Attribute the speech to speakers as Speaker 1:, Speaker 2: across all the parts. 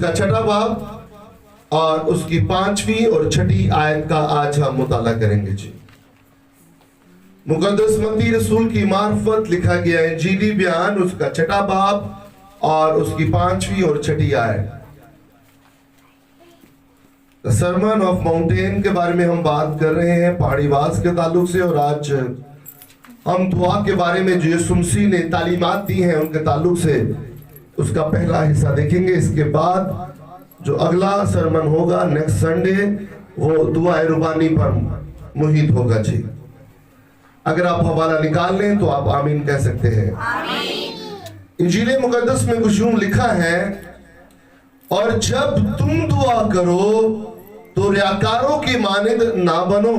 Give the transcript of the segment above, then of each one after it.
Speaker 1: का छठा बाब और उसकी 5वीं और 6ठी आयत का आज हम मुताला करेंगे जी। मुकद्दस मत्ती रसूल की मार्फत लिखा गया है इंजीली बयान उसका 6ठा बाब और उसकी 5वीं और 6ठी आयत। सरमन ऑफ माउंटेन के बारे में हम बात कर रहे हैं पहाड़ीवास के ताल्लुक से, और आज हम दुआ के बारे में जो यीशु मसीह ने तालीमात दी हैं उनके ताल्लुक से उसका पहला हिस्सा देखेंगे। इसके बाद जो अगला सरमन होगा नेक्स्ट संडे वो दुआ रुबानी पर मुहित होगा जी। अगर आप हवाला निकाल लें तो आप आमीन कह सकते हैं। इंजील मुकद्दस में कुछ यूं लिखा है, और जब तुम दुआ करो तो रियाकारों की मानिंद ना बनो,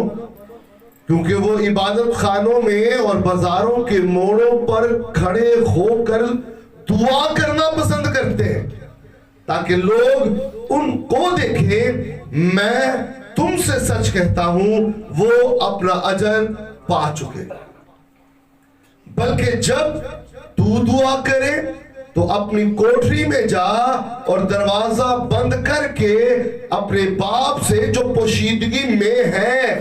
Speaker 1: क्योंकि वो इबादत खानों में और बाजारों के मोड़ों पर खड़े होकर दुआ करना पसंद करते हैं ताकि लोग उनको देखें। मैं तुमसे सच कहता हूं वो अपना अजर पा चुके। बल्कि जब तू दुआ करे तो अपनी कोठरी में जा और दरवाजा बंद करके अपने बाप से जो पोशीदगी में है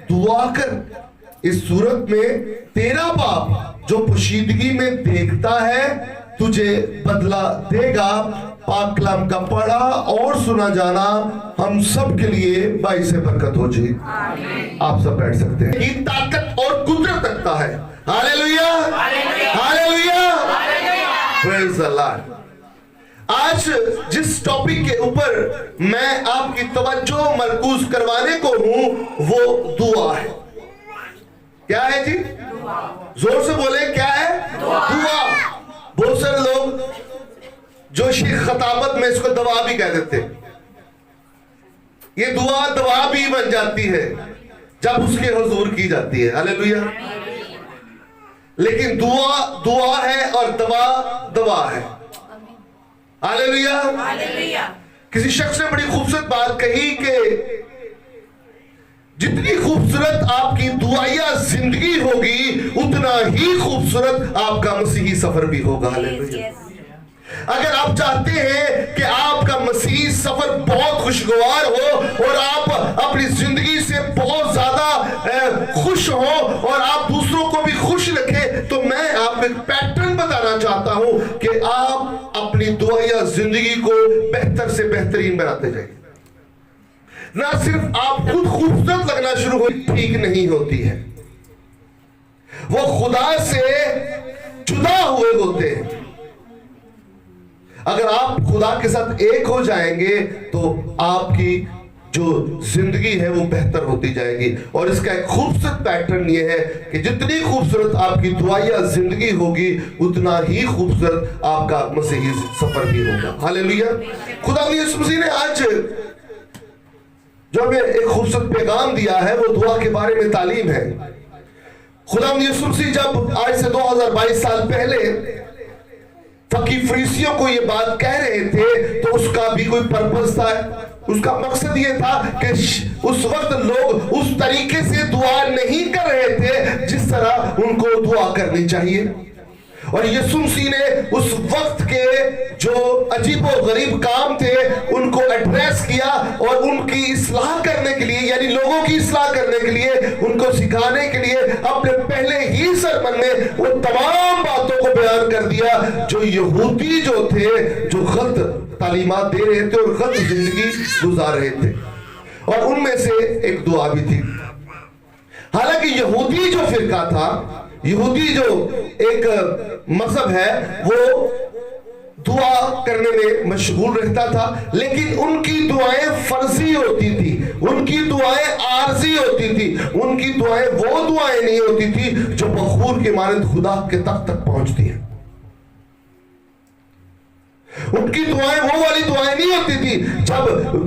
Speaker 1: दुआ कर। इस सूरत में तेरा बाप जो पोशीदगी में देखता है तुझे बदला देगा। पाक कलाम का पढ़ा और सुना जाना हम सब के लिए बाइस बरकत हो जी। आप सब बैठ सकते हैं। ये ताकत और कुदरत रखता है। Hallelujah, hallelujah, praise the Lord. आज जिस टॉपिक के ऊपर मैं आपकी तवज्जो मरकूज करवाने को हूं वो दुआ है। क्या है जी? जोर से बोले, क्या है? दुआ। बहुत सारे लोग जो शेख खताबत में इसको दवा भी कह देते। ये दुआ दवा भी बन जाती है जब उसके हुजूर की जाती है। हालेलुया। लेकिन दुआ दुआ है और दवा दवा है। Hallelujah, hallelujah. किसी शख्स ने बड़ी खूबसूरत बात कही कि जितनी खूबसूरत आपकी दुआया जिंदगी होगी उतना ही खूबसूरत आपका मसीही सफर भी होगा। हालेलुया। अगर आप चाहते हैं कि आपका मसीही सफर बहुत खुशगवार हो और आप अपनी जिंदगी से बहुत ज्यादा खुश हो और आप दूसरों को भी खुश रखें, तो मैं आपको एक पैटर्न बताना चाहता हूं कि आप अपनी दुआया जिंदगी को बेहतर से बेहतरीन बनाते जाइए। ना सिर्फ आप खुद खूबसूरत लगना शुरू हो ठीक नहीं होती है, वो खुदा से जुदा हुए होते हैं। अगर आप खुदा के साथ एक हो जाएंगे तो आपकी जो जिंदगी है वो बेहतर होती जाएगी। और इसका एक खूबसूरत पैटर्न ये है कि जितनी खूबसूरत आपकी दुआया जिंदगी होगी उतना ही खूबसूरत आपका मसीही सफर भी होगा। हालेलुया। खुदा यीशु मसीह ने आज जो हमें एक खूबसूरत पैगाम दिया है वो दुआ के बारे में तालीम है। खुदा यीशु मसीह जब आज से 2022 साल पहले फकीर फरीसियों को ये बात कह रहे थे तो उसका भी कोई पर्पस था। उसका मकसद ये था कि उस वक्त लोग उस तरीके से दुआ नहीं कर रहे थे जिस तरह उनको दुआ करनी चाहिए। और यीशु मसीह ने उस वक्त के जो अजीबो गरीब काम थे उनको एड्रेस किया और उनकी इस्लाह करने के लिए, यानी लोगों की इस्लाह करने के लिए, उनको सिखाने के लिए अपने पहले ही सरमन में वो तमाम बातों को बयान कर दिया जो यहूदी जो थे, जो गलत तालीमात दे रहे थे और गलत जिंदगी गुजार रहे थे। और उनमें से एक दुआ भी थी। हालांकि यहूदी जो फिरका था, यहूदी जो एक मजहब है, वो दुआ करने में मशगूल रहता था, लेकिन उनकी दुआएं फर्जी होती थी, उनकी दुआएं आरजी होती थी, उनकी दुआएं वो दुआएं नहीं होती थी जो बखूर के मानंद खुदा के तक पहुंचती हैं। उनकी दुआएं वो वाली दुआएं नहीं होती थी जब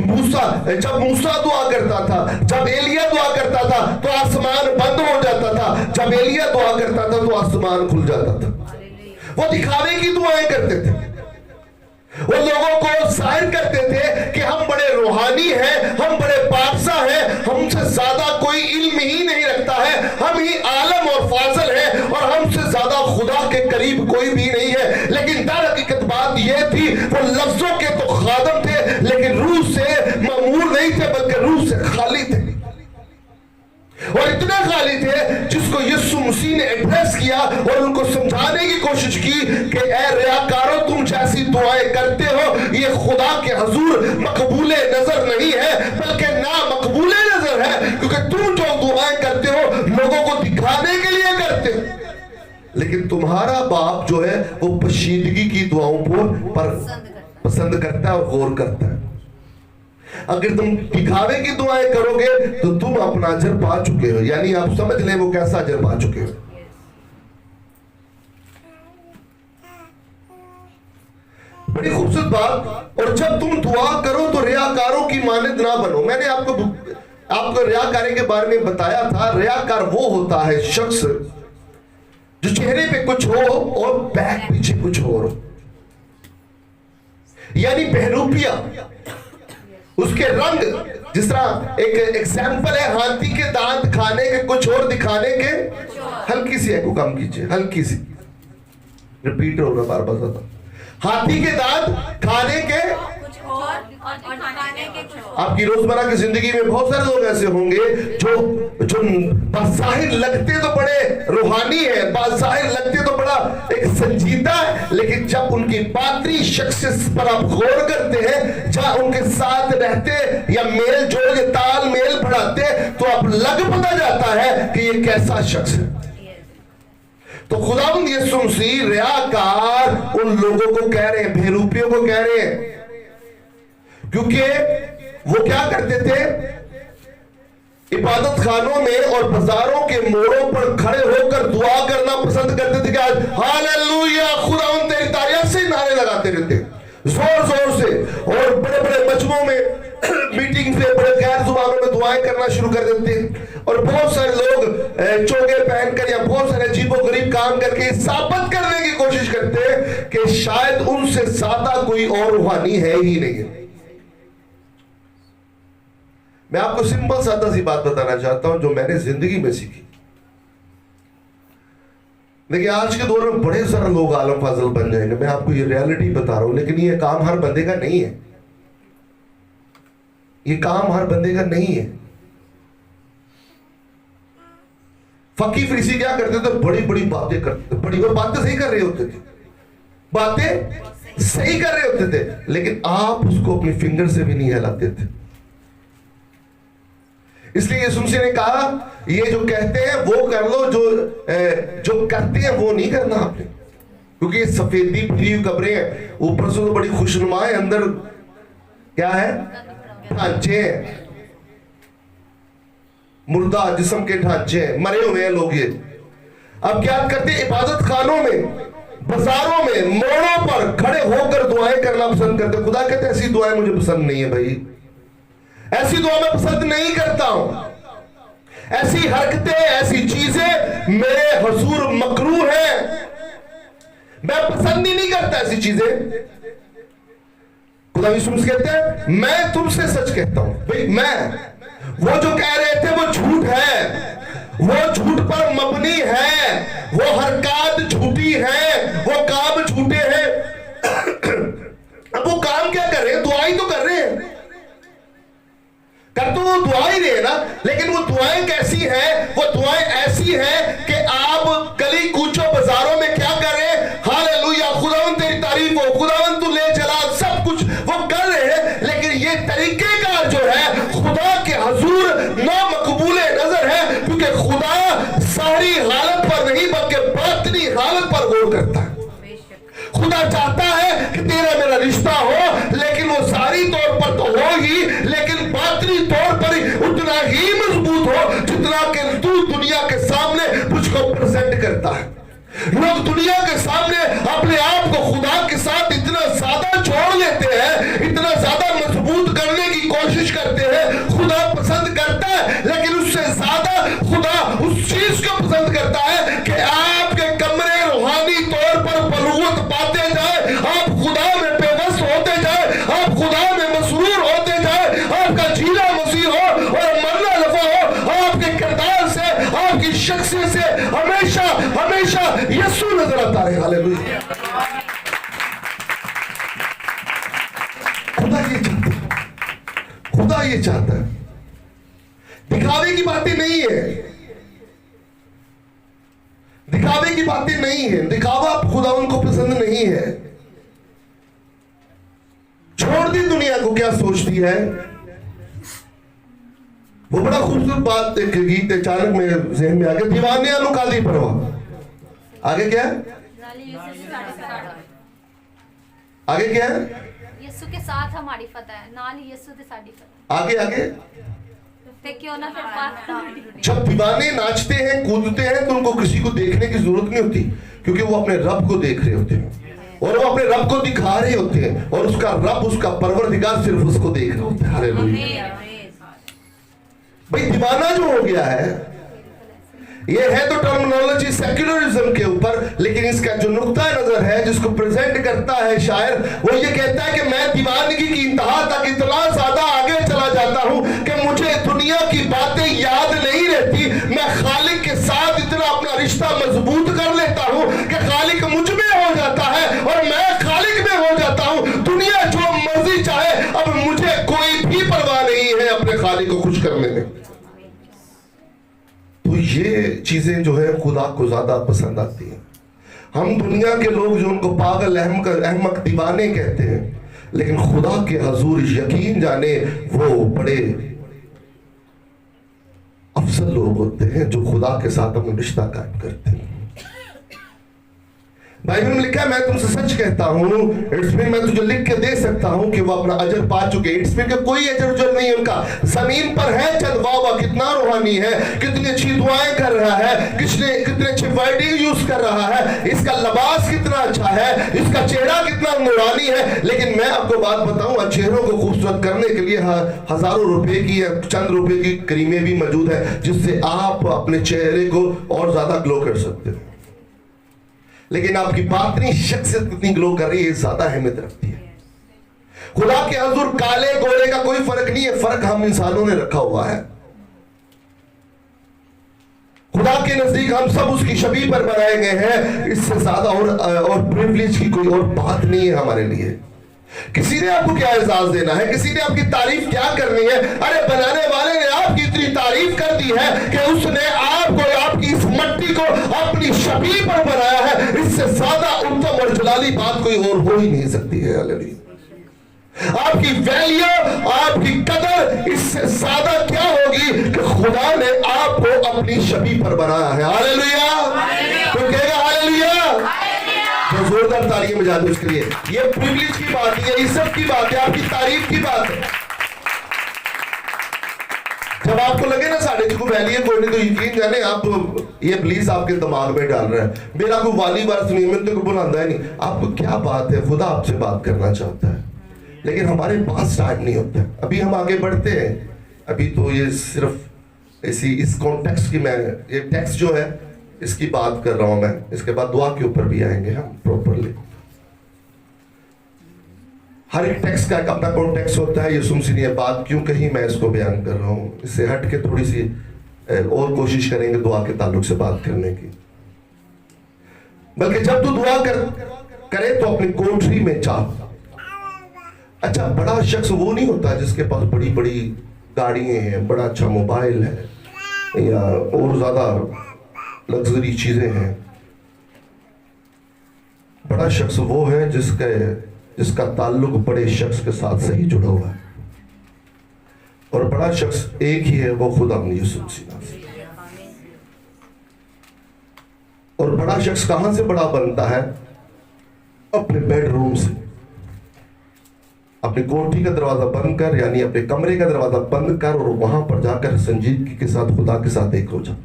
Speaker 1: मूसा दुआ करता था, जब एलिया दुआ करता था तो आसमान बंद हो जाता था, जब एलिया दुआ करता था तो आसमान खुल जाता था। वो दिखावे की दुआएं करते थे, वो लोगों को जाहिर करते थे कि हम बड़े रूहानी हैं, हम बड़े बादशाह हैं, हमसे ज्यादा कोई इल्म ही नहीं रखता है, हम ही आलम और फाजल हैं और हमसे ज्यादा खुदा के करीब कोई भी नहीं है। लेकिन दर हकीकत बात यह थी वो लफ्जों के तो खादम थे के रूह से खाली थे, और इतने खाली थे जिसको यीशु मसीह ने एड्रेस किया और उनको समझाने की कोशिश की कि ए रियाकारों, तुम जैसी दुआएं करते हो ये खुदा के हुजूर मकबूले नजर नहीं है, बल्कि ना मकबूले नजर है, क्योंकि तुम जो दुआएं करते हो लोगों को दिखाने के लिए करते हो, लेकिन तुम्हारा बाप जो है वो पोशीदगी की दुआओं पर पसंद करता है और गौर करता है। अगर तुम दिखावे की दुआएं करोगे तो तुम अपना अजर पा चुके हो, यानी आप समझ लें वो कैसा अजर पा चुके हो। बड़ी खूबसूरत बात। और जब तुम दुआ करो तो रियाकारों की मानद ना बनो। मैंने आपको रियाकारी के बारे में बताया था। रियाकार वो होता है शख्स जो चेहरे पे कुछ हो और बैक पीछे कुछ और हो, यानी बहरूपिया। उसके रंग, जिस तरह एक एग्जाम्पल है हाथी के दांत खाने के कुछ और दिखाने के, हल्की सी एको काम कीजिए, हल्की सी रिपीट होगा बार बार ज्यादा। हाथी के दांत खाने के कुछ और दिखाने के कुछ और। आपकी रोजमर्रा की जिंदगी में बहुत सारे लोग ऐसे होंगे जो बाज़ाहिर लगते तो बड़े रूहानी है, बाज़ाहिर लगते तो बड़ा एक संजीदा है, लेकिन जब उनकी बातरी शख्सियत पर आप गौर करते हैं, जहां उनके साथ रहते या मेल जोड़ के तालमेल बढ़ाते, तो आप लग पता जाता है कि ये कैसा शख्स है। तो खुदावंद यीशु मसीह रियाकार उन लोगों को कह रहे हैं, बहरूपियों को कह रहे हैं, क्योंकि वो क्या करते थे, इबादत खानों में और बाजारों के मोड़ों पर खड़े होकर दुआ करना पसंद करते थे कि आज हालेलुया खुदावंद तेरी तारीफ, से नारे लगाते रहते जोर जोर से, और बड़े बड़े मजमों में मीटिंग पे बड़े गैर जुबानों में दुआएं करना शुरू कर देते हैं। और बहुत सारे लोग चोगे पहनकर या बहुत सारे अजीबोगरीब काम करके साबित करने की कोशिश करते हैं कि शायद उनसे ज्यादा कोई और रूहानी है ही नहीं है। मैं आपको सिंपल सादा सी बात बताना चाहता हूं जो मैंने जिंदगी में सीखी। देखिए आज के दौर में बड़े सारे लोग आलम फाजल बन जाएंगे, मैं आपको ये रियलिटी बता रहा हूं, लेकिन ये काम हर बंदे का नहीं है। ये काम हर बंदे का नहीं है। फकी फरीसी क्या करते थे, बड़ी बड़ी बातें करते थे, बड़ी बातें सही कर रहे होते थे, बातें सही कर रहे होते थे, लेकिन आप उसको अपनी फिंगर से भी नहीं हिलाते थे। इसलिए यीशु मसीह ने कहा ये जो कहते हैं वो कर लो, जो करते हैं वो नहीं करना आपने, क्योंकि ये सफेदी भरी हुई कब्रें हैं, ऊपर से तो बड़ी खुशनुमा है, अंदर क्या है, ढांचे हैं, मुर्दा जिस्म के ढांचे हैं, मरे हुए हैं लोग। ये अब क्या करते हैं, इबादत खानों में, बाजारों में, मोड़ों पर खड़े होकर दुआएं करना पसंद करते। खुदा कहते ऐसी दुआएं मुझे पसंद नहीं है भाई, ऐसी दुआ मैं पसंद नहीं करता हूं। ऐसी हरकतें, ऐसी चीजें मेरे हुजूर मकरूह है, मैं पसंद ही नहीं करता ऐसी चीजें। खुदा यीशु मसीह कहते हैं मैं तुमसे सच कहता हूं भाई, मैं वो जो कह रहे थे वो झूठ है, वो झूठ पर मबनी है, वो हरकत झूठी है, वो काम झूठे हैं। अब वो काम क्या कर रहे हैं, दुआई तो कर रहे हैं, कर तो वो दुआ ही रहे ना, लेकिन वो दुआएं कैसी हैं, वो दुआएं ऐसी हैं कि आप गली कूचों बाजारों में क्या कर रहे हैं, हालेलुया खुदावंद तेरी तारीफ हो, खुदावंद तू ले चला, सब कुछ वो कर रहे हैं, लेकिन ये तरीकेकार जो है खुदा के हुजूर ना मकबूले नजर है, क्योंकि खुदा सारी हालत पर नहीं बल्कि बातनी हालत पर गौर करता है। खुदा चाहता है कि तेरा मेरा रिश्ता हो, लेकिन वो सारी तौर पर तो हो ही, लेकिन बातनी तौर पर उतना ही मजबूत हो जितना कि तू दुनिया के सामने मुझको प्रेजेंट करता है। लोग दुनिया के सामने अपने आप को खुदा के साथ इतना ज्यादा जोड़ लेते हैं, इतना ज्यादा मजबूत करने की कोशिश करते हैं। खुदा पसंद करता है, लेकिन उससे ज्यादा खुदा उस चीज को पसंद करता है कि आपके कमरे रूहानी तौर पर बलूगत पाते जाए, आप खुदा में बेबस होते जाए, आप खुदा में मसरूर होते जाए, आपका जीना मसीह हो और मरना लफा हो, आपके किरदार से, आपकी शख्सियत से हमेशा हमेशा यीशु नजर आता है। हालेलुया। खुदा ये चाहता है, खुदा ये चाहता है दिखावे की बातें नहीं है, दिखावे की बातें नहीं है। दिखावा खुदा उनको पसंद नहीं है। छोड़ दी दुनिया को क्या सोचती है। वो बड़ा खूबसूरत बात, एक गीत अचानक में ज़हन में आ गया, दीवाने अनुकादी परवाह। आगे क्या है? आगे क्या है?
Speaker 2: यीशु के साथ हमारी फतह है, नाल यीशु दे साडी फतह।
Speaker 1: आगे आगे
Speaker 2: ते क्यों ना फिर बात।
Speaker 1: जब दीवाने नाचते हैं कूदते हैं तो उनको किसी को देखने की जरूरत नहीं होती, क्योंकि वो अपने रब को देख रहे होते हैं और वो अपने रब को दिखा रहे होते हैं, और उसका रब, उसका परवरदिगार सिर्फ उसको देख रहा होता है। हालेलुया। भाई दीवाना जो हो गया है, ये है तो टर्मिनोलॉजी सेक्युलरिज्म के ऊपर, लेकिन इसका जो नुक्ता नजर है जिसको प्रेजेंट करता है शायर, वो ये कहता है कि मैं दीवानगी की इंतहा तक इतना ज्यादा आगे चला जाता हूं कि मुझे दुनिया की बातें याद नहीं रहती। मैं खालिक के साथ इतना अपना रिश्ता मजबूत कर लेता हूं कि खालिक मुझ में हो जाता है और मैं खालिक में हो जाता हूं। दुनिया जो मर्जी चाहे, अब मुझे कोई भी परवाह नहीं है अपने खालिक को खुश करने में। तो ये चीजें जो है खुदा को ज्यादा पसंद आती हैं। हम दुनिया के लोग जो उनको पागल अहमक दीवाने कहते हैं, लेकिन खुदा के हजूर यकीन जाने वो बड़े अफसर लोग होते हैं जो खुदा के साथ अपना रिश्ता कायम करते हैं। बाइबल में लिखा है, मैं तुमसे सच कहता हूं, इट्स मीन मैं तुझे लिख के दे सकता हूं कि वो अपना अजर पा चुके। इट्स मीन कोई अजर उजर नहीं है उनका, जमीन पर है चंद वाह कितना रूहानी है, कितनी अच्छी दुआएं कर रहा है, कितने अच्छे वर्डिंग यूज कर रहा है, इसका लिबास कितना अच्छा है, इसका चेहरा कितना नूरानी है। लेकिन मैं आपको बात बताऊं, चेहरों को खूबसूरत करने के लिए हजारों रुपए की या चंद रुपए की क्रीमें भी मौजूद है, जिससे आप अपने चेहरे को और ज्यादा ग्लो कर सकते हो। लेकिन आपकी बातनी शख्सियत कितनी ग्लो कर रही है, ज्यादा अहमियत रखती है। खुदा के हुजूर काले गोरे का कोई फर्क नहीं है, फर्क हम इंसानों ने रखा हुआ है। खुदा के नजदीक हम सब उसकी शबीह पर बनाए गए हैं। इससे ज्यादा और प्रिविलेज की कोई और बात नहीं है हमारे लिए। किसी ने आपको क्या एहसास देना है, किसी ने आपकी तारीफ क्या करनी है? अरे बनाने वाले ने आपकी इतनी तारीफ कर दी है कि उसने आपको, आपकी इस मट्टी को अपनी शबीह पर बनाया है। इससे ज्यादा उत्तम और जलाली बात कोई और हो ही नहीं सकती है। हालेलुया। आपकी वैल्यू, आपकी कदर इससे ज्यादा क्या होगी कि खुदा ने आपको अपनी शबीह पर बनाया है। हालेलुया। तो कहेगा हालेलुया, तो जोरदार तालियां बजा दो उसके लिए। ये प्रिविलेज की बात है, इज्जत की बात है, आपकी तारीफ की बात है। जब आपको लगे ना साढ़े को वैल्यू कोई नहीं, तो यकीन जाने आप ये प्लीज आपके दिमाग में डाल रहा है, मेरा कोई वाली बार सुनिए, मैं तो बुलाता है नहीं। आपको क्या बात है, खुदा आपसे बात करना चाहता है, लेकिन हमारे पास स्टार्ट नहीं होता। अभी हम आगे बढ़ते हैं। अभी तो ये सिर्फ ऐसी इस कॉन्टेक्स्ट की, मैं ये टेक्स्ट जो है इसकी बात कर रहा हूं मैं, इसके बाद दुआ के ऊपर भी आएंगे हम प्रॉपरली। हर एक टेक्स्ट का एक अपना कॉन्टेक्स्ट होता है। यीशु मसीह ने ये बात क्यों कही, मैं इसको बयान कर रहा हूं। इससे हट के थोड़ी सी और कोशिश करेंगे दुआ के ताल्लुक से बात करने की। बल्कि जब तू दुआ करे तो अपनी कोठरी में चाह। अच्छा, बड़ा शख्स वो नहीं होता जिसके पास बड़ी बड़ी गाड़ियां हैं, बड़ा अच्छा मोबाइल है या और ज्यादा लग्जरी चीजें हैं। बड़ा शख्स वो है जिसका ताल्लुक बड़े शख्स के साथ सही जुड़ा हुआ है, और बड़ा शख्स एक ही है, वो खुदा यीशु मसीह। और बड़ा शख्स कहां से बड़ा बनता है? अपने बेडरूम से। अपनी कोठी का दरवाजा बंद कर, यानी अपने कमरे का दरवाजा बंद कर, और वहां पर जाकर संजीदगी के साथ खुदा के साथ एक हो जा।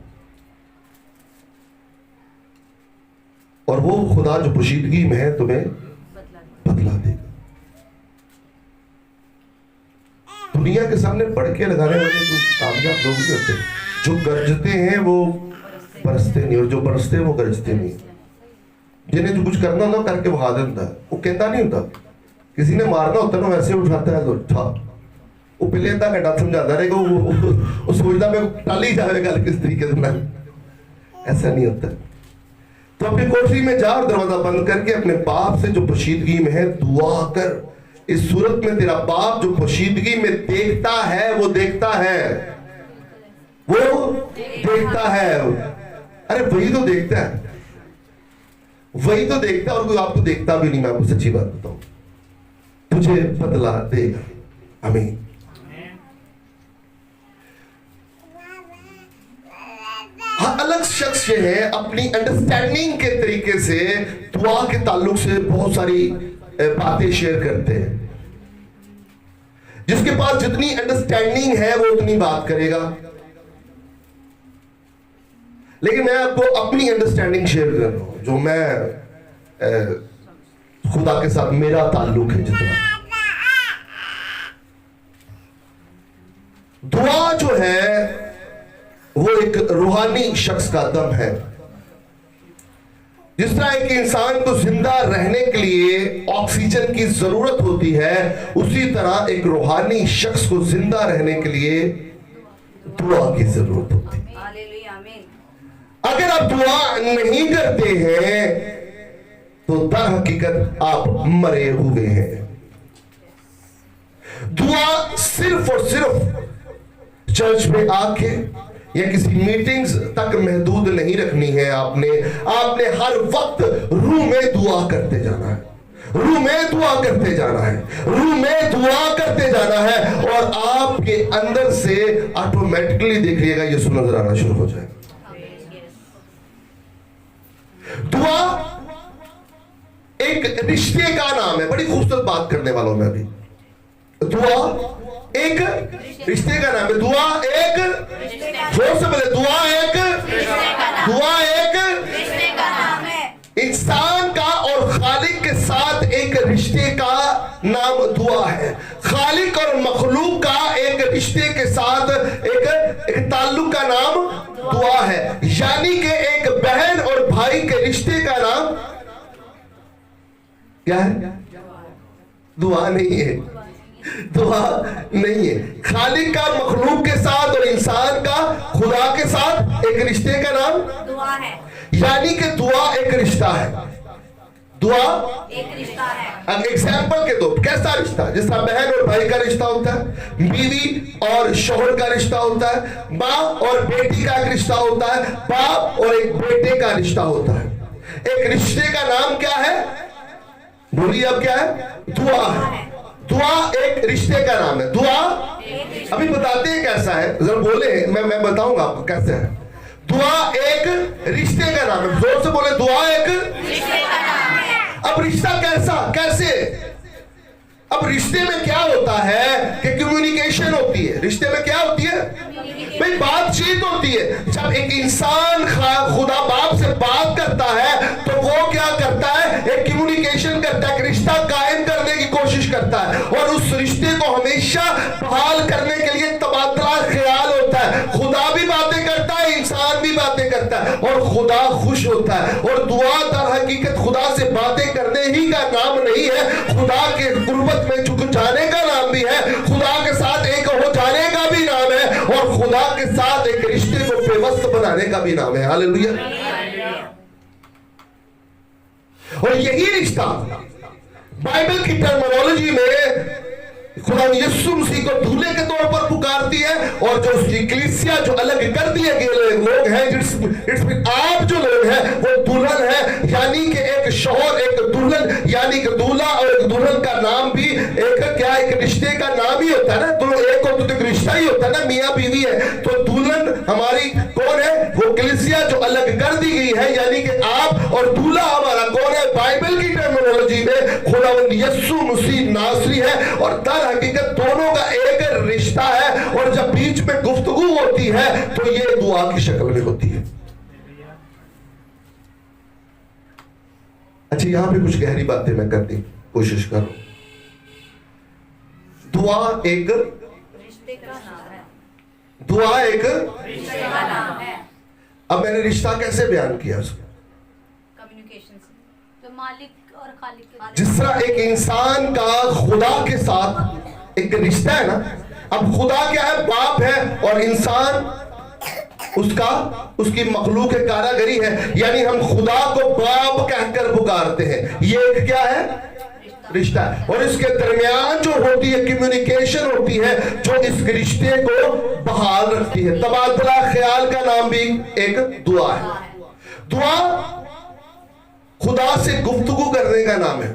Speaker 1: और वो खुदा जो पोशीदगी में है तुम्हें बदला देगा। दुनिया के सामने पड़के लगाने वाले कुछ कामयाब लोग नहीं होते। जो गरजते हैं वो बरसते नहीं, और जो बरसते हैं वो गरजते नहीं। जिन्हें जो कुछ करना ना करके वो हाजिर होता है, वो कहता नहीं होता। किसी ने मारना होता ना, वैसे उठाता है तो उठा, वो पहले अद्धा घंटा समझाता रहेगा, वो सोचता मैं टाली जाएगा किस तरीके से। ऐसा नहीं होता। तो अपनी कोठरी में जा और दरवाजा बंद करके अपने बाप से जो पोशीदगी में है दुआ कर। इस सूरत में तेरा बाप जो पोशीदगी में देखता है वो देखता है। वो देखता है। अरे वही तो देखता है, वही तो देखता है, और कोई आपको देखता भी नहीं। मैं आपको सच्ची बात बताऊं, तुझे बदला देगा। आमीन। हाँ, अलग शख्स ये है अपनी अंडरस्टैंडिंग के तरीके से दुआ के ताल्लुक से बहुत सारी बातें शेयर करते हैं। जिसके पास जितनी अंडरस्टैंडिंग है वो उतनी बात करेगा। लेकिन मैं आपको अपनी अंडरस्टैंडिंग शेयर कर रहा हूं, जो मैं खुदा के साथ मेरा ताल्लुक है। जितना दुआ जो है वो एक रूहानी शख्स का दम है। जिस तरह एक इंसान को जिंदा रहने के लिए ऑक्सीजन की जरूरत होती है, उसी तरह एक रूहानी शख्स को जिंदा रहने के लिए दुआ की जरूरत होती है। अगर आप दुआ नहीं करते हैं तो दर हकीकत आप मरे हुए हैं। दुआ सिर्फ और सिर्फ चर्च में आके या किसी मीटिंग्स तक महदूद नहीं रखनी है। आपने हर वक्त रूह में दुआ करते जाना है, रूह में दुआ करते जाना है, रूह में दुआ करते जाना है, और आपके अंदर से ऑटोमेटिकली देखिएगा यीशु नजर आना शुरू हो जाएगा। दुआ एक रिश्ते का नाम है। बड़ी खूबसूरत बात करने वाला हूं मैं अभी। दुआ एक रिश्ते का नाम है। दुआ एक, जोर से बोले, दुआ एक
Speaker 3: रिश्ते का नाम है।
Speaker 1: इंसान का और खालिक के साथ एक रिश्ते का नाम दुआ है। खालिक और मखलूक का एक रिश्ते के साथ एक ताल्लुक का नाम दुआ है। यानी कि एक बहन और भाई के रिश्ते का नाम क्या है? दुआ नहीं है, दुआ नहीं है। खालिक का मखलूक के साथ और इंसान का खुदा के साथ एक रिश्ते का नाम
Speaker 3: दुआ है।
Speaker 1: यानी कि दुआ एक रिश्ता है। दुआ
Speaker 3: एक रिश्ता है।
Speaker 1: अब एग्जाम्पल के दो, कैसा रिश्ता? जिस तरह बहन और भाई का रिश्ता होता है, बीवी और शौहर का रिश्ता होता है, माँ और बेटी का एक रिश्ता होता है, बाप और एक बेटे का रिश्ता होता है। एक रिश्ते का नाम क्या है? बोलिए अब क्या है? दुआ है। दुआ एक रिश्ते का नाम है। दुआ अभी बताते हैं कैसा है, जरा बोले, मैं बताऊंगा आपको कैसे है। दुआ एक रिश्ते का नाम है। जोर से बोले, दुआ एक
Speaker 3: रिश्ते का नाम है।
Speaker 1: अब रिश्ता कैसे? अब रिश्ते में क्या होता है कि कम्युनिकेशन होती है। रिश्ते में क्या होती है भाई? बातचीत होती है। जब एक इंसान खुदा बाप से बात करता है तो वो क्या करता है? एक कम्युनिकेशन करता है, एक रिश्ता कायम करने की कोशिश करता है, और उस रिश्ते को हमेशा बहाल करने के लिए तबादला ख्याल होता है। खुदा भी बातें करता है, इंसान भी बातें करता है, और खुदा खुश होता है। और दुआ दर हकीकत खुदा से बातें करने ही का नाम नहीं है, खुदा के कुर्बत में झुक जाने का नाम भी है, खुदा के साथ एक हो जाने का भी नाम है, और खुदा के साथ एक रिश्ते को पेवस्त बनाने का भी नाम है। हालेलुया। और यही रिश्ता बाइबल की टर्मिनोलॉजी में खुदा यीशु मसीह को दूल्हे के तौर पर पुकारती है, और जो उसकी कलीसिया जो अलग कर दिए गए लोग हैं, आप जो लोग हैं वो दुल्हन है। यानी कि एक शौहर एक दुल्हन, यानी कि दूल्हा और एक दुल्हन का नाम भी एक क्या? एक रिश्ते का नाम ही होता है ना। दोनों एक हो तो एक रिश्ता ही होता है ना, मियाँ बीवी है। तो दुल्हन हमारी कौन है? वो कलीसिया जो अलग कर दी गई है, यानी कि आप, और दूल्हा हमारा कौन है? बाइबल की टर्मिनोलॉजी में खुदावंद यीशु मसीह नासरी है, और दर हकीकत दोनों का एक रिश्ता है। और जब बीच में गुफ्तगू होती है तो ये दुआ की शक्ल में होती है। अच्छा, यहां पे कुछ गहरी बातें मैं करने की कोशिश कर रहा हूं। दुआ एक
Speaker 3: रिश्ते का नाम है।
Speaker 1: दुआ एक
Speaker 3: रिश्ते का नाम है।
Speaker 1: अब मैंने रिश्ता कैसे बयान किया उसको?
Speaker 3: कम्युनिकेशन से।
Speaker 2: तो मालिक और खालिक के
Speaker 1: जिस तरह एक इंसान का खुदा के साथ एक रिश्ता है ना। अब खुदा क्या है? बाप है, और इंसान उसकी मखलूक है, कारागरी है। यानी हम खुदा को बाप कहकर पुकारते हैं। ये एक क्या है? रिश्ता है। और इसके दरमियान जो होती है कम्युनिकेशन होती है, जो इस रिश्ते को बहाल रखती है। तबादला ख्याल का नाम भी एक दुआ है। दुआ खुदा से गुफ्तगू करने का नाम है,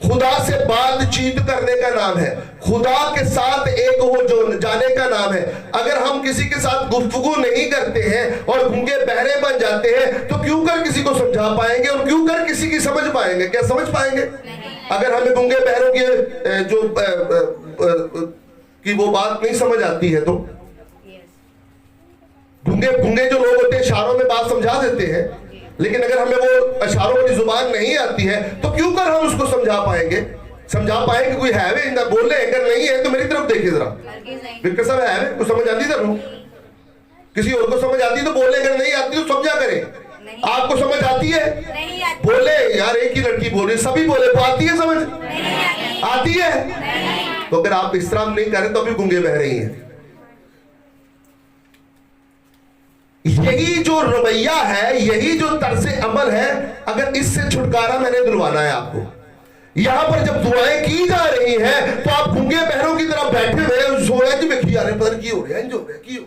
Speaker 1: खुदा से बातचीत करने का नाम है, खुदा के साथ एक हो जो जाने का नाम है। अगर हम किसी के साथ गुफ्तगू नहीं करते हैं और गूंगे बहरे बन जाते हैं, तो क्यों कर किसी को समझा पाएंगे और क्यों कर किसी की समझ पाएंगे? क्या समझ पाएंगे? अगर हमें गूंगे बहरों की जो की वो बात नहीं समझ आती है, तो गूंगे जो लोग होते हैं इशारों में बात समझा देते हैं, लेकिन अगर हमें वो इशारों वाली जुबान नहीं आती है, तो क्यों कर हम उसको समझा पाएंगे? समझा पाएंगे कोई है वे ना बोल रहे, अगर नहीं है तो मेरी तरफ देखिए जरा, विक्र साहब है वे, कुछ समझ आती है? किसी और को समझ आती तो बोले, अगर नहीं आती तो समझा करें। आपको समझ आती है?
Speaker 3: नहीं आती।
Speaker 1: बोले यार, एक ही लड़की बोले, सभी बोले, वो आती है समझ? नहीं आती है। तो अगर आप इस तरह नहीं करें तो अभी गूंगे बह रही हैं। यही जो रवैया है, यही जो तर्ज़े अमल है, अगर इससे छुटकारा मैंने दिलवाना है आपको, यहां पर जब दुआएं की जा रही हैं तो आप गूंगे बहरों की तरह बैठे हुए सोया जी में किया पता नहीं हो रहा है, जो की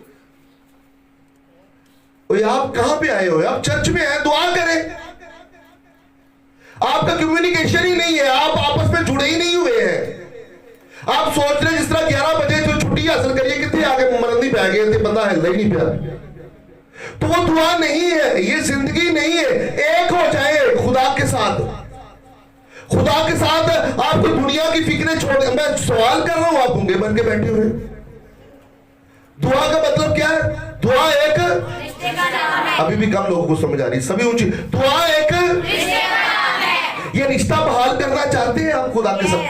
Speaker 1: आप कहां पे आए हो? आप चर्च में हैं, दुआ करें। आपका कम्युनिकेशन ही नहीं है, आप आपस में जुड़े ही नहीं हुए हैं। आप सोच रहे जिस तरह 11 बजे जो छुट्टी हासिल करिए, कितने आगे मरद नहीं पै गए थे, बंदा हिलता ही नहीं पाया, तो वो दुआ नहीं है, ये जिंदगी नहीं है। एक हो जाए खुदा के साथ, खुदा के साथ आपको दुनिया की फिक्रें छोड़। मैं सवाल कर रहा हूं, आप होंगे बन के बैठे हुए। दुआ का मतलब क्या है? दुआ एक
Speaker 3: रिश्ते का नाम है।
Speaker 1: अभी भी कम लोगों को समझ आ रही, सभी ऊंची। दुआ एक
Speaker 3: रिश्ते का नाम है।
Speaker 1: ये रिश्ता बहाल करना चाहते हैं आप खुदा के साथ?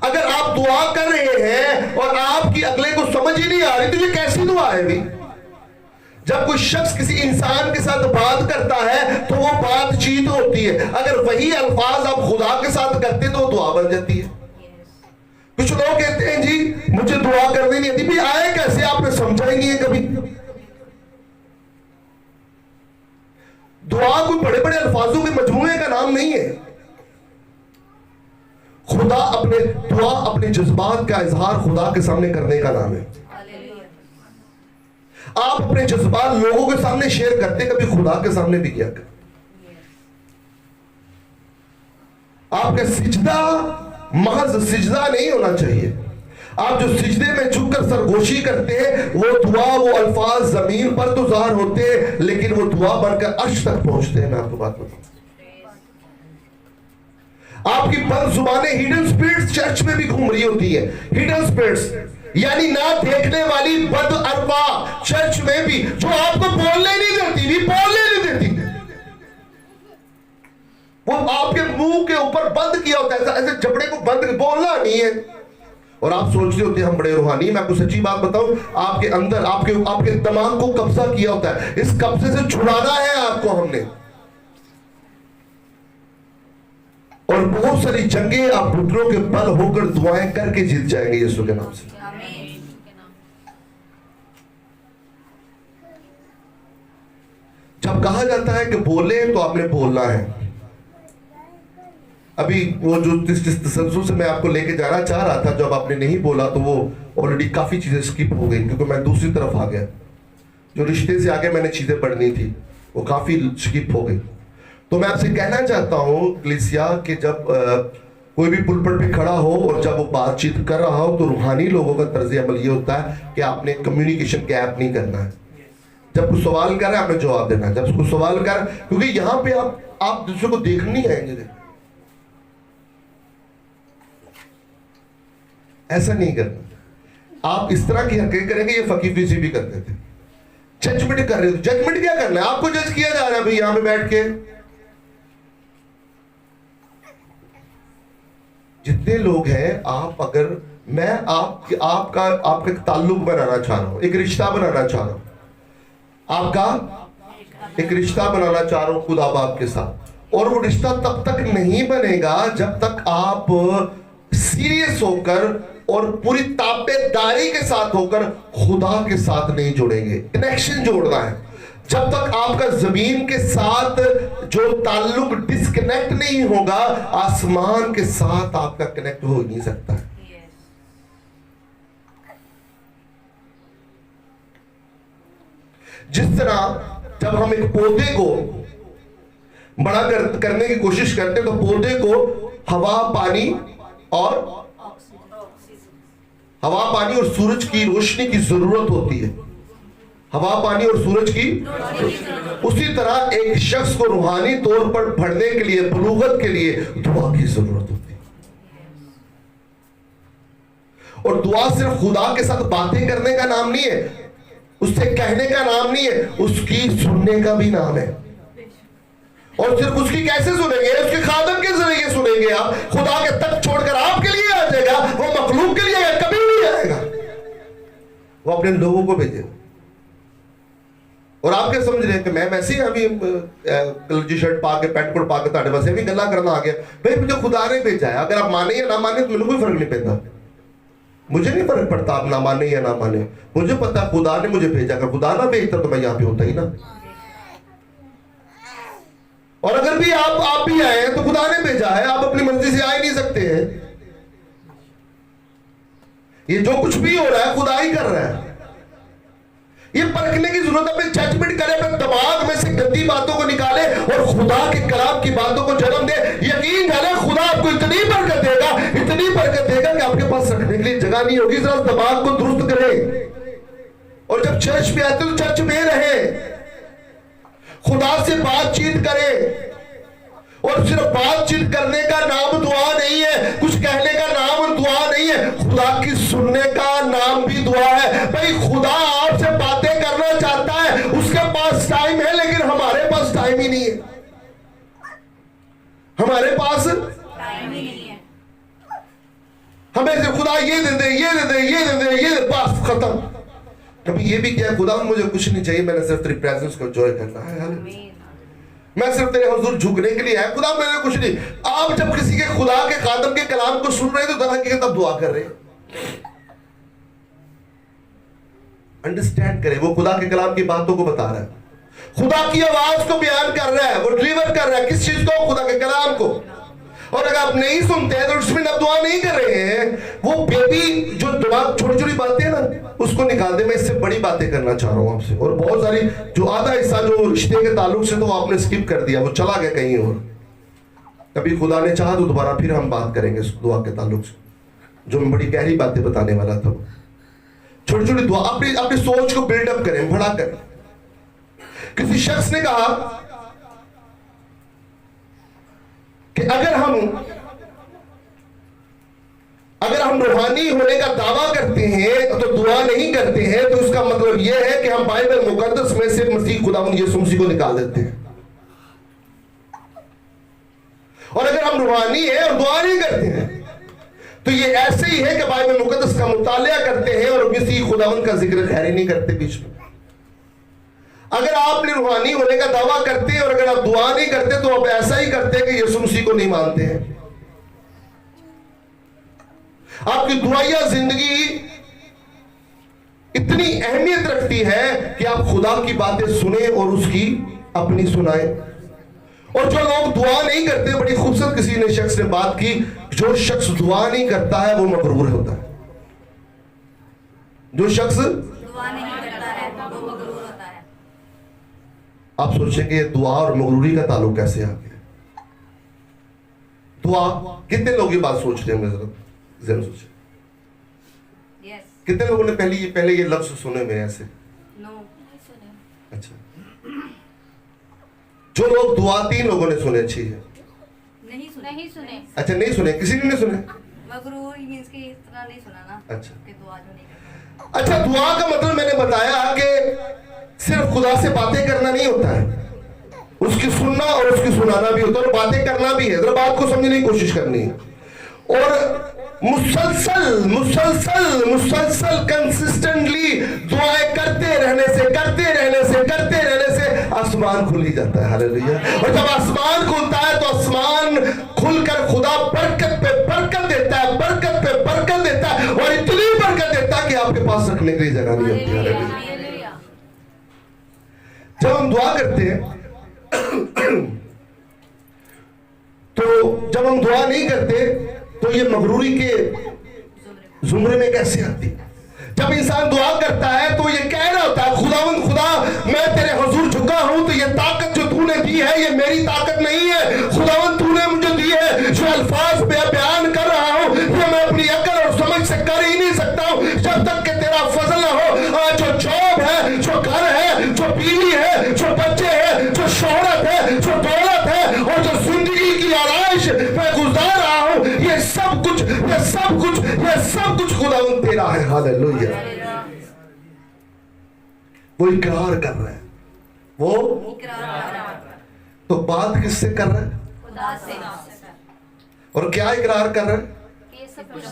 Speaker 1: अगर आप दुआ कर रहे हैं और आपकी अगले को समझ ही नहीं आ रही, तो ये कैसी दुआ है भी? जब कोई शख्स किसी इंसान के साथ बात करता है तो वो बातचीत होती है। अगर वही अल्फाज आप खुदा के साथ करते तो वो दुआ बन जाती है। कुछ लोग कहते हैं जी मुझे दुआ करनी नहीं आती। भी आए कैसे? आपने समझा ही नहीं है कभी। दुआ कोई बड़े बड़े अल्फाजों के मजमूए का नाम नहीं है। दुआ अपने जज्बात का इजहार खुदा के सामने करने का नाम है। आप अपने जज्बात लोगों के सामने शेयर करते, कभी खुदा के सामने भी किया कर। आपका सिजदा महज सिजदा नहीं होना चाहिए। आप जो सिजदे में झुककर सरगोशी करते हैं, वो दुआ, वो अल्फाज जमीन पर तो ज़ाहिर होते हैं, लेकिन वो दुआ बनकर अर्श तक पहुंचते हैं। मैं आपको बात बताऊं, आपकी बंद जुबानें हिडन स्पिरिट्स चर्च में भी घूम रही होती है। हिडन स्पिरिट्स यानी ना देखने वाली बद अरबा चर्च में भी, जो आपको बोलने नहीं देती, भी बोलने नहीं देती। वो आपके मुंह के ऊपर बंद किया होता है, ऐसे जबड़े को बंद, बोलना नहीं है। और आप सोच रहे होते हैं हम बड़े रूहानी। मैं आपको सच्ची बात बताऊं, आपके अंदर आपके दिमाग को कब्जा किया होता है। इस कब्जे से छुड़ाना है आपको हमने। और बहुत सारी जंगें आप घुटनों के बल होकर दुआएं करके जीत जाएंगे यीशु के नाम से। जब कहा जाता है कि बोले तो आपने बोलना है। अभी वो जो जिस तसल्सल से मैं आपको लेके जाना चाह रहा था, जब आपने नहीं बोला तो वो ऑलरेडी काफी चीजें स्किप हो गई, क्योंकि मैं दूसरी तरफ आ गया। जो रिश्ते से आगे मैंने चीजें पढ़नी थी वो काफी स्किप हो गई। तो मैं आपसे कहना चाहता हूं कलीसिया कि जब कोई भी पुलपट पे खड़ा हो और जब वो बातचीत कर रहा हो, तो रूहानी लोगों का तर्ज अमल ये होता है कि आपने कम्युनिकेशन गैप नहीं करना है। जब कुछ सवाल कर रहे हैं आपने जवाब देना है। जब कुछ सवाल कर, क्योंकि यहां पे आप दूसरे को देखने नहीं आएंगे, ऐसा नहीं करना। आप इस तरह की हरकत करेंगे, ये फकीर जी भी करते थे। जजमेंट कर रहे हो, जजमेंट क्या करना है? आपको जज किया जा रहा है भाई यहां पे बैठ के। जितने लोग हैं, आप अगर मैं आपका एक ताल्लुक बनाना चाह रहा हूं, एक रिश्ता बनाना चाह रहा हूं, आपका एक रिश्ता बनाना चाह रहा हूं खुदा बाप के साथ। और वो रिश्ता तब तक नहीं बनेगा जब तक आप सीरियस होकर और पूरी ताबेदारी के साथ होकर खुदा के साथ नहीं जुड़ेंगे। कनेक्शन जोड़ना है। जब तक आपका जमीन के साथ जो ताल्लुक डिस्कनेक्ट नहीं होगा, आसमान के साथ आपका कनेक्ट हो नहीं सकता है। जिस तरह जब हम एक पौधे को बड़ा करने की कोशिश करते हैं तो पौधे को हवा पानी और सूरज की रोशनी की जरूरत होती है। हवा पानी और सूरज की, उसी तरह एक शख्स को रूहानी तौर पर बढ़ने के लिए, बलूगत के लिए दुआ की जरूरत होती है। और दुआ सिर्फ खुदा के साथ बातें करने का नाम नहीं है, उससे कहने का नाम नहीं है, उसकी सुनने का भी नाम है। और सिर्फ उसकी कैसे सुनेंगे? उसके खादम के जरिए सुनेंगे। आप खुदा के तक छोड़कर आपके लिए आ जाएगा, वो मखलूक के लिए कभी नहीं आएगा, वो अपने लोगों को भेजेगा। और आप क्या समझ रहे हैं कि मैं वैसे ही अभी कलर शर्ट पा के पैंट कोट पा के ताड़े बस भी गल्ला करना आ गया? भाई मुझे खुदा ने भेजा है, अगर आप माने या ना माने तो मुझे कोई फर्क नहीं पड़ता। मुझे नहीं फर्क पड़ता आप ना माने या ना माने, मुझे पता खुदा ने मुझे भेजा। अगर खुदा ना भेजता तो मैं यहाँ पे होता ही ना। और अगर भी आप भी आए हैं तो खुदा ने भेजा है, आप अपनी मर्जी से आ ही नहीं सकते हैं। ये जो कुछ भी हो रहा है खुदा ही कर रहा है। ये परखने की जरूरत है, अपने जजमेंट करे, अपने दिमाग में से गंदी बातों को निकाले और खुदा के कलाम की बातों को जन्म दे। यकीन जाने खुदा आपको इतनी बरकत देगा, इतनी बरकत देगा कि आपके पास रखने के लिए जगह नहीं होगी। जरा दिमाग को दुरुस्त करें और जब चर्च में आते तो चर्च में रहे, खुदा से बातचीत करें। और सिर्फ बातचीत करने का नाम दुआ नहीं है, कुछ कहने का नाम दुआ नहीं है, खुदा की सुनने का नाम भी दुआ है। भाई खुदा आपसे बातें करना चाहता है, उसके पास टाइम है, लेकिन हमारे पास टाइम ही नहीं है। हमारे पास
Speaker 3: टाइम ही नहीं है।
Speaker 1: हमें से खुदा ये दे दे, ये दे दे, ये दे दे, ये बस खत्म। कभी ये भी किया खुदा मुझे कुछ नहीं चाहिए, मैंने सिर्फ तेरी प्रेजेंस को एंजॉय करना है, मैं सिर्फ तेरे हुजूर झुकने के लिए आया, खुदा मैंने कुछ नहीं। आप जब किसी के खुदा के खादम के कलाम को सुन रहे हैं तो तरह की तब दुआ कर रहे हैं। अंडरस्टैंड करें, वो खुदा के कलाम की बातों को बता रहा है, खुदा की आवाज को बयान कर रहा है, वो डिलीवर कर रहा है। किस चीज को? खुदा के कलाम को। और अगर आप नहीं सुनते हैं तो उसमें आप दुआ नहीं कर रहे हैं। वो बेबी जो दिमाग छोटी छोटी बातें हैं ना उसको निकाल दे। मैं इससे बड़ी बातें करना चाह रहा हूं आपसे, और बहुत सारी जो आधा हिस्सा जो रिश्ते के ताल्लुक से तो आपने स्किप कर दिया, वो चला गया कहीं और। कभी खुदा ने चाहा तो दोबारा फिर हम बात करेंगे इस दुआ के ताल्लुक से, जो मैं बड़ी गहरी बातें बताने वाला था। छोटी छोटी दुआ, अपनी सोच को बिल्डअप करें, बड़ा करें। किसी शख्स ने कहा कि अगर हम रूहानी होने का दावा करते हैं तो दुआ नहीं करते हैं, तो इसका मतलब यह है कि हम बाइबल मुकद्दस में से मसीह खुदा यीशु मसीह को निकाल देते हैं। और अगर हम रूहानी हैं और दुआ नहीं करते हैं तो ये ऐसे ही है कि बाइबल मुकद्दस का मुतालिया करते हैं और मसीह खुदावंद का जिक्र खैर ही नहीं करते बीच में। अगर आपने रूहानी होने का दावा करते हैं और अगर आप दुआ नहीं करते तो आप ऐसा ही करते हैं कि यीशु मसीह को नहीं मानते हैं। आपकी दुआया जिंदगी इतनी अहमियत रखती है कि आप खुदा की बातें सुने और उसकी अपनी सुनाए। और जो लोग दुआ नहीं करते, बड़ी खूबसूरत किसी ने शख्स ने बात की, जो शख्स दुआ नहीं करता है वो मगरूर होता है। जो शख्स
Speaker 3: दुआ नहीं करता है वो मगरूर होता है।
Speaker 1: आप सोचेंगे दुआ और मगरूरी का ताल्लुक कैसे आ गया? दुआ, कितने लोग ये बात सोच रहे हैं? जरा सोचे कितने लोगों ने पहले ये लफ्ज सुने में ऐसे? अच्छा, जो लोग दुआ 3 लोगों ने सुने, अच्छी है।
Speaker 2: नहीं सुने।
Speaker 1: अच्छा, नहीं सुने, किसी ने नहीं सुने?
Speaker 3: मगरूर मींस कि इस तरह नहीं सुना ना।
Speaker 1: अच्छा,
Speaker 3: कि दुआ जो नहीं करता।
Speaker 1: अच्छा, दुआ का मतलब मैंने बताया कि सिर्फ खुदा से बातें करना नहीं होता है, उसकी सुनना और उसकी सुनाना भी होता है, और बातें करना भी है। जरा बात को समझने की कोशिश करनी है। और मुसलसल कंसिस्टेंटली दुआएं करते रहने से आसमान खुल ही जाता है। हालेलुया। और जब आसमान खुलता है तो आसमान खुलकर खुदा बरकत पे बरकत देता है और इतनी बरकत देता है कि आपके पास रखने के लिए जगह नहीं होती। हालेलुया। जब हम दुआ करते हैं तो जब हम दुआ नहीं करते तो ये मगरूरी के जुमरे में कैसे आती? जब इंसान दुआ करता है तो ये कह रहा होता है, खुदावंद खुदा मैं तेरे हुजूर झुका हूं तो ये ताकत जो तूने दी है ये मेरी ताकत नहीं है। खुदावंद तूने मुझे दी है, जो अल्फाज में बयान कर रहा हूं ये मैं अपनी अकल और समझ से कर ही नहीं सकता हूं जब तक कि तेरा फजल ना हो। आज जो जॉब है, जो घर है, जो बीवी है, जो बच्चे हैं, जो शोहरत है, जो दौलत है और जो जिंदगी की आराइश मैं गुजार रहा हूं, ये सब कुछ खुदावंद तेरा है। हालेलुया। वो इकरार कर रहा है, वो तो बात किससे कर रहा है?
Speaker 3: खुदा से।
Speaker 1: और क्या इकरार कर रहा है?
Speaker 2: ये सब
Speaker 3: कुछ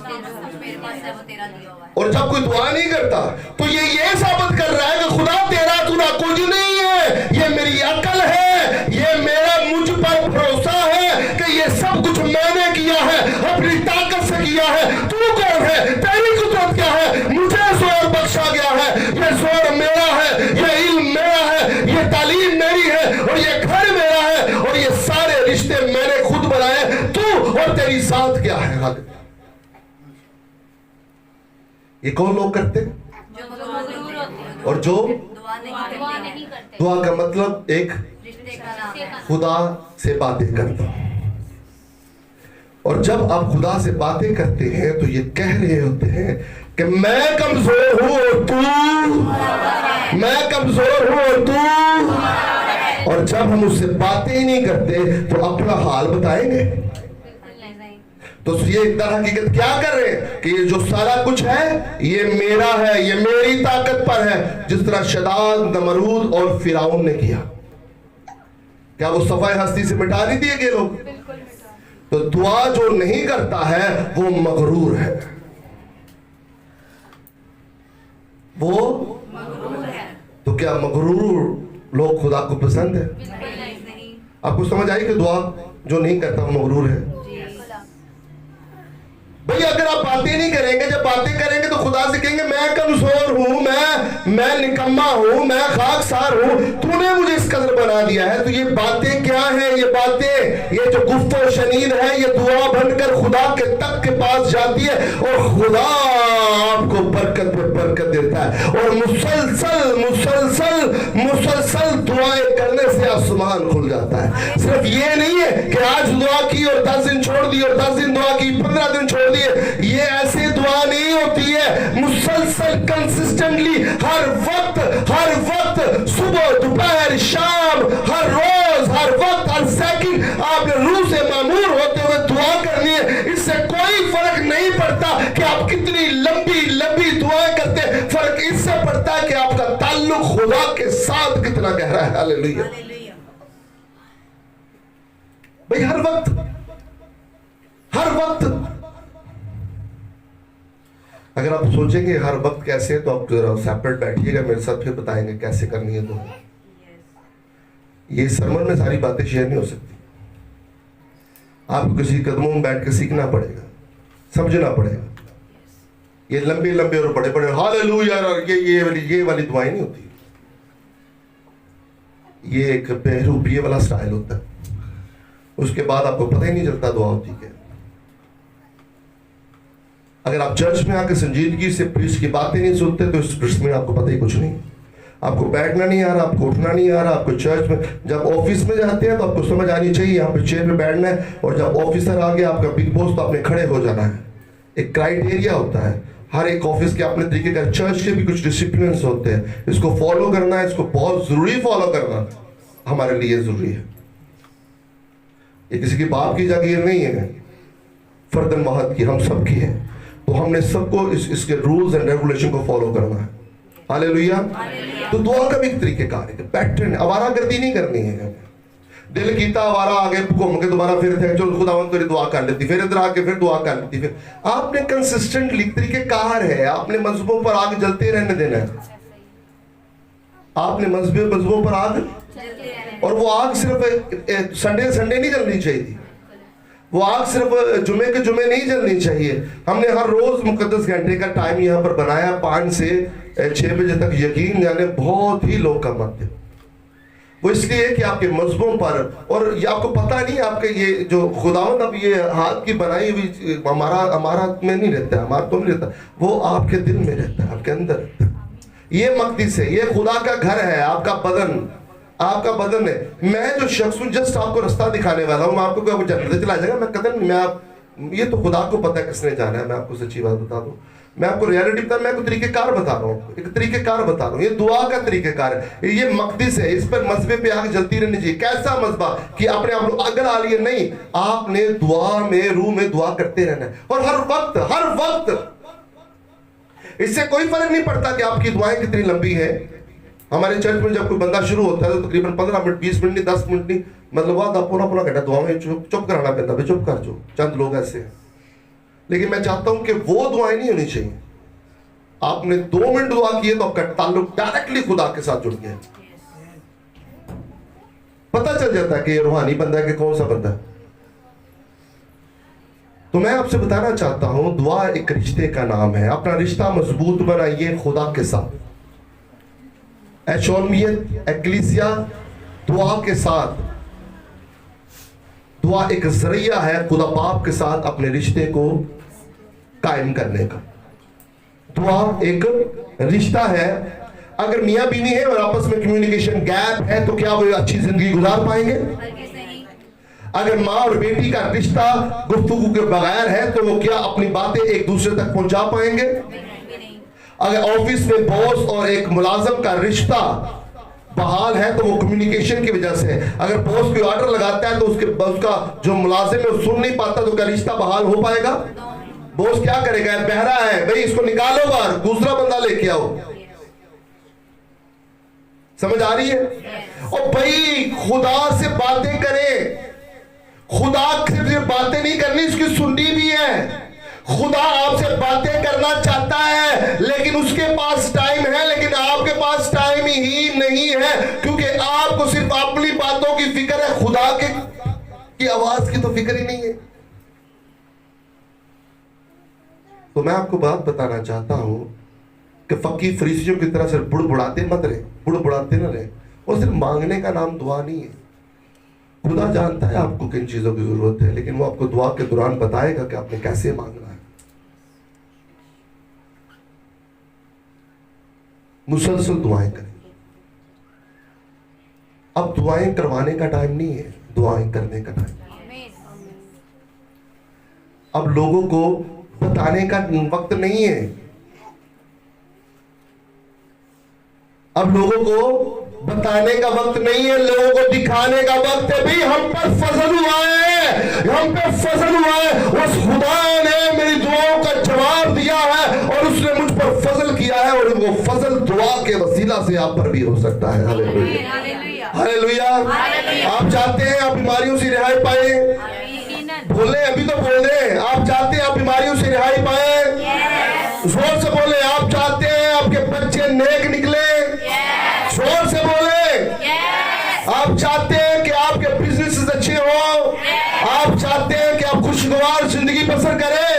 Speaker 3: मेरे पास है वो तेरा दिया हुआ है।
Speaker 1: और जब कोई दुआ नहीं करता तो ये साबित कर रहा है कि खुदा तेरा तूना कुछ नहीं है, ये मेरी अकल है, ये मेरा मुझ पर भरोसा है कि ये सब कुछ मैंने किया है, अपनी ताकत से किया है। तू कौन है? तेरी कुदरत क्या है? मुझे जोर बख्शा गया है, ये जोर मेरा है, ये इल्म मेरा है, ये तालीम मेरी है और ये घर मेरा है और ये सारे रिश्ते मैंने खुद बनाए। तू और तेरी साथ क्या है? हाथ ये कौन लोग करते?
Speaker 3: जो मगरूर होते हैं
Speaker 1: और जो
Speaker 3: दुआ नहीं करते।
Speaker 1: दुआ का मतलब एक
Speaker 3: रिश्ते का नाम है।
Speaker 1: खुदा से बातें करता। और जब आप खुदा से बातें करते हैं तो ये कह रहे होते हैं कि मैं कमजोर हूं और तू, मैं कमजोर हूं और तू। और जब हम उससे बातें ही नहीं करते तो अपना हाल बताएंगे। तो ये एक तरह हकीकत क्या कर रहे हैं कि ये जो सारा कुछ है ये मेरा है, ये मेरी ताकत पर है, जिस तरह शदाद, नमरूद और फिराउन ने किया। क्या वो सफाई हस्ती से मिटा नहीं दिए गए लोग? तो दुआ जो नहीं करता है वो मगरूर है, वो
Speaker 3: मगरूर है।
Speaker 1: तो क्या मगरूर लोग खुदा को पसंद है?
Speaker 3: नहीं।
Speaker 1: आपको समझ आई कि दुआ जो नहीं करता वो मगरूर है? भाई अगर आप बातें नहीं करेंगे, जब बातें करेंगे तो खुदा से कहेंगे मैं कमजोर हूं, मैं निकम्मा हूं, मैं खाकसार हूं, तूने मुझे इस कदर बना दिया है। तो ये बातें क्या है? ये बातें, ये जो गुफ्तो शनीद है, ये दुआ बनकर खुदा के तक के पास जाती है और खुदा आपको बरकत पे बरकत देता है। और मुसलसल मुसलसल मुसलसल दुआएं करने से आसमान खुल जाता है। सिर्फ ये नहीं है कि आज दुआ की और 10 दिन छोड़ दी और 10 दिन दुआ की, 15 दिन छोड़ दी। ये ऐसी दुआ नहीं होती है, मुसलसल कंसिस्टेंटली हर वक्त सुबह दोपहर शाम, हर रोज, हर वक्त, हर सेकंड आपने रूह से मामूर होते हुए दुआ करनी है। इससे कोई फर्क नहीं पड़ता कि आप कितनी लंबी लंबी दुआएं करते हैं, फर्क इससे पड़ता है कि आपका ताल्लुक खुदा के साथ कितना गहरा है। हालेलुया। भाई हर वक्त अगर आप सोचेंगे हर वक्त कैसे है तो आप जरा सेपरेट बैठिएगा मेरे साथ, फिर बताएंगे कैसे करनी है। तो ये सरमन में सारी बातें शेयर नहीं हो सकती, आपको किसी कदमों में बैठ के सीखना पड़ेगा, समझना पड़ेगा। ये लंबे लंबे और बड़े बड़े हालेलुया ये वाली दुआएं नहीं होती। ये एक बहरूपिये वाला स्टाइल होता है, उसके बाद आपको पता ही नहीं चलता दुआ होती है। अगर आप चर्च में आकर संजीदगी से प्रीच की बातें नहीं सुनते तो इस प्रीच में आपको पता ही कुछ नहीं। आपको बैठना नहीं आ रहा, आपको उठना नहीं आ रहा। आपको चर्च में जब ऑफिस में जाते हैं तो आपको समझ आनी चाहिए यहाँ पे चेयर पे बैठना है, और जब ऑफिसर आ गया आपका बिग बॉस तो आपने खड़े हो जाना है। एक क्राइटेरिया होता है, हर एक ऑफिस के अपने तरीके का, चर्च के भी कुछ डिसिप्लिन होते हैं, इसको फॉलो करना है, इसको बहुत जरूरी फॉलो करना हमारे लिए जरूरी है। ये किसी के बाप की जागीर नहीं है, फर्दन महत की, हम सब की है। तो हमने सबको इसके रूल्स एंड रेगुलेशन को फॉलो करना है। हालेलुया। तो दुआ का भी एक तरीकेकार है, पैटर्न, आवारागर्दी नहीं करनी है। दिल कीता आवारा आगे घूम के दोबारा फिर थे चलो खुदावंद तेरी दुआ कर लेती, फिर इधर आके फिर दुआ कर लेती। फिर आपने कंसिस्टेंटली तरीकेकार है, आपने मजहबों पर आग जलते रहने देना है। आपने मजहबों पर आग, और वो आग सिर्फ संडे नहीं जलनी चाहिए, वो आग सिर्फ जुमे के जुमे नहीं जलनी चाहिए। हमने हर रोज मुकद्दस घंटे का टाइम यहाँ पर बनाया, 5 से 6 बजे तक। यकीन जाने बहुत ही लोग का मत है, वो इसलिए है कि आपके मजहबों पर, और ये आपको पता नहीं, आपके ये जो खुदावंद अब ये हाथ की बनाई हुई हमारा में नहीं रहता है, हमारा तो नहीं रहता, वो आपके दिल में रहता है, आपके अंदर रहता है। ये मकदस है, ये खुदा का घर है, आपका बदन है। मैं जो शख्स हूँ जस्ट आपको रास्ता दिखाने वाला हूँ, मैं आपको कोई जन्नत चला जाएगा मैं कदम, मैं आप ये तो खुदा को पता है किसने जाना है। मैं आपको सच्ची बात बता दूं, मैं आपको रियलिटी बता, मैं आपको तरीकेकार बता रहा हूँ, एक तरीकेकार बता रहा हूँ। ये दुआ का तरीकेकार है, ये मकदस है, इस पर मजबे पे आग जलती रहनी चाहिए। कैसा मजबा कि आपने आप लोग अगर आ लिए नहीं, आपने दुआ में रूह में दुआ करते रहना है, और हर वक्त इससे कोई फर्क नहीं पड़ता कि आपकी दुआएं कितनी लंबी है। हमारे चर्च में जब कोई बंदा शुरू होता है तो तकरीबन 15 मिनट 20 मिनट नहीं 10 मिनट नहीं, मतलब वहां पूरा घंटा दुआ में चुप कराना पड़ता है, चुप कर जो चंद लोग ऐसे हैं। लेकिन मैं चाहता हूं कि वो दुआएं नहीं होनी चाहिए। आपने 2 मिनट दुआ की है तो आपका ताल्लुक डायरेक्टली खुदा के साथ जुड़ गया है। पता चल जाता है कि ये रूहानी बंदा है कि कौन सा बंदा है। तो मैं आपसे बताना चाहता हूं, दुआ एक रिश्ते का नाम है। अपना रिश्ता मजबूत बनाइए खुदा के साथ। एशोनियत एक्लीसिया दुआ के साथ, दुआ एक जरिया है खुदा बाप के साथ अपने रिश्ते को कायम करने का। दुआ एक रिश्ता है। अगर मियां बीवी है और आपस में कम्युनिकेशन गैप है तो क्या वो अच्छी जिंदगी गुजार पाएंगे?
Speaker 3: हरगिज़ नहीं।
Speaker 1: अगर माँ और बेटी का रिश्ता गुफ्तगू के बगैर है तो वो क्या अपनी बातें एक दूसरे तक पहुंचा पाएंगे?
Speaker 3: भी नहीं।
Speaker 1: अगर ऑफिस में बॉस और एक मुलाजिम का रिश्ता बहाल है तो वो कम्युनिकेशन की वजह से है। अगर बॉस कोई ऑर्डर लगाता है तो उसका जो मुलाजिम है वो सुन नहीं पाता तो क्या रिश्ता बहाल हो पाएगा? बॉस क्या करेगा? बहरा है भाई, इसको निकालो बाहर, दूसरा बंदा लेके आओ। समझ आ रही है? और भाई खुदा से बातें करें। खुदा से बातें नहीं करनी, इसकी सुननी भी है। खुदा आपसे बातें करना चाहता है लेकिन उसके पास टाइम है, लेकिन आपके पास टाइम ही नहीं है, क्योंकि आपको सिर्फ अपनी बातों की फिक्र है, खुदा की आवाज की तो फिक्र ही नहीं है। तो मैं आपको बात बताना चाहता हूं कि फकीर फरीसियों की तरह सिर्फ बुड़बुड़ाते मत रहे, बुड़बुड़ाते न रहे। और सिर्फ मांगने का नाम दुआ नहीं है। खुदा जानता है आपको किन चीजों की जरूरत है, लेकिन वो आपको दुआ के दौरान बताएगा कि आपने कैसे मांगना है। मुसलसल दुआएं करें। अब दुआएं करवाने का टाइम नहीं है, दुआएं करने का टाइम। अब लोगों को बताने का वक्त नहीं है। अब लोगों को बताने का वक्त नहीं है, लोगों को दिखाने का वक्त है। भाई हम पर फजल हुआ है, हम पे फजल हुआ है। उस खुदा ने मेरी दुआओं का जवाब दिया है और उसने मुझ पर फजल किया है, और वो फजल दुआ के वसीला से आप पर भी हो सकता है। Hallelujah, hallelujah. आप चाहते हैं आप बीमारियों से रिहाई पाए? बोले, अभी तो बोल रहे हैं। आप चाहते हैं आप बीमारियों से रिहाई पाए? जोर से बोले। आप चाहते हैं आपके बच्चे नेक निकले? जोर से बोले। आप चाहते हैं कि आपके बिजनेस अच्छे हो? आप चाहते हैं कि आप खुशगवार जिंदगी बसर करें?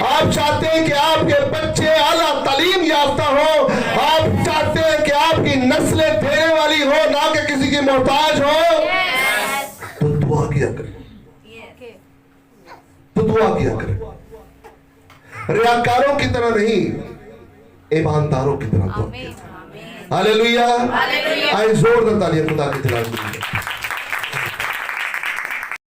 Speaker 1: आप चाहते हैं कि आपके बच्चे आला तालीम याफ्ता हो? आप चाहते हैं कि आपकी नस्लें देने वाली हो, ना कि किसी की मोहताज हो? तो दुआ किया करें, तो दुआ किया करें। रियाकारों की तरह नहीं, ईमानदारों की तरह दुआ किया। हालेलुया। आए जोरदार तालियां खुदा की तरफ।